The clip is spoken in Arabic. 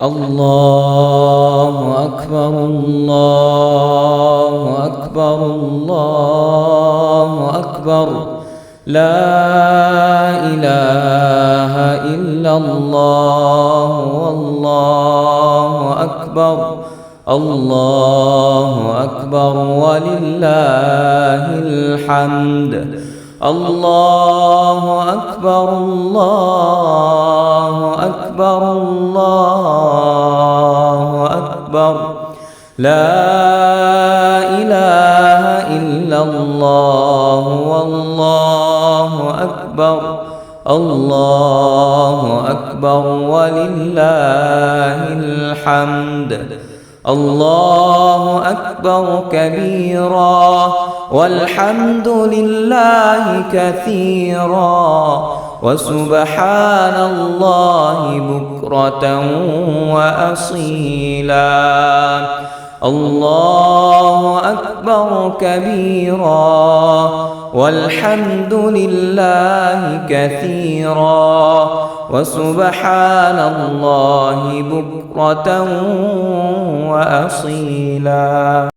الله أكبر الله أكبر الله أكبر لا إله إلا الله والله أكبر الله أكبر ولله الحمد الله أكبر الله أكبر الله أكبر لا إله إلا الله والله أكبر الله أكبر ولله الحمد الله أكبر كبيرا والحمد لله كثيرا وسبحان الله بكرة وأصيلا الله أكبر كبيرا والحمد لله كثيرا وسبحان الله بكرة وأصيلا.